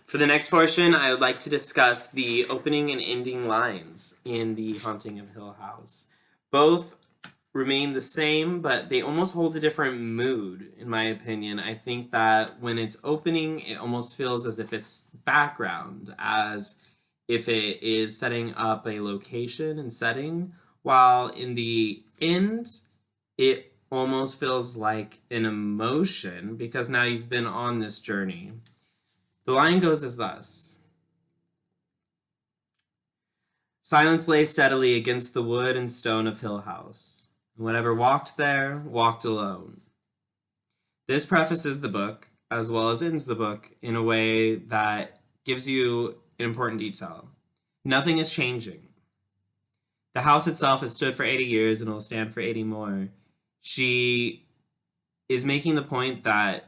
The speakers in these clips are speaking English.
For the next portion, I would like to discuss the opening and ending lines in The Haunting of Hill House. Both remain the same, but they almost hold a different mood, in my opinion. I think that when it's opening, it almost feels as if it's background, as if it is setting up a location and setting, while in the end, it almost feels like an emotion because now you've been on this journey. The line goes as thus. Silence lay steadily against the wood and stone of Hill House, and whatever walked there walked alone. This prefaces the book, as well as ends the book, in a way that gives you an important detail. Nothing is changing. The house itself has stood for 80 years and will stand for 80 more. She is making the point that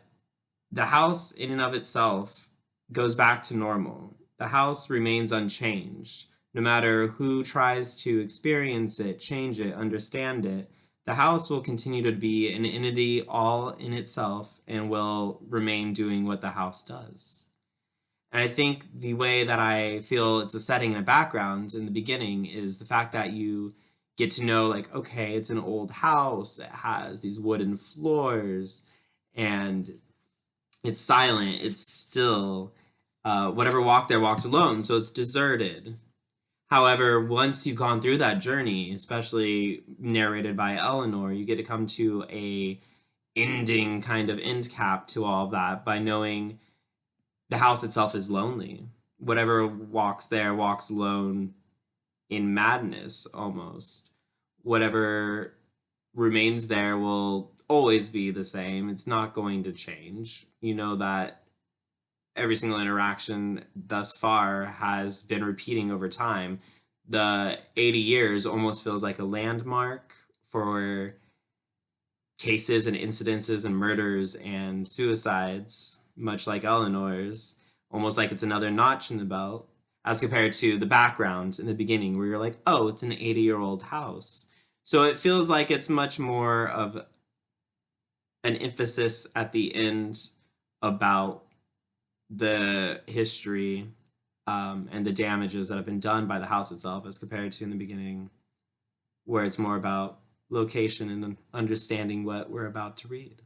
the house in and of itself goes back to normal. The house remains unchanged. No matter who tries to experience it, change it, understand it, the house will continue to be an entity all in itself and will remain doing what the house does. And I think the way that I feel it's a setting and a background in the beginning is the fact that you get to know, like, okay, it's an old house, it has these wooden floors, and it's silent, it's still. Whatever walked there walked alone, so it's deserted. However, once you've gone through that journey, especially narrated by Eleanor, you get to come to a ending kind of end cap to all of that by knowing the house itself is lonely. Whatever walks there walks alone in madness almost. Whatever remains there will always be the same. It's not going to change. You know that every single interaction thus far has been repeating over time. The 80 years almost feels like a landmark for cases and incidences and murders and suicides, much like Eleanor's, almost like it's another notch in the belt, as compared to the background in the beginning where you're like, oh, it's an 80-year-old house. So it feels like it's much more of an emphasis at the end about the history and the damages that have been done by the house itself as compared to in the beginning where it's more about location and understanding what we're about to read.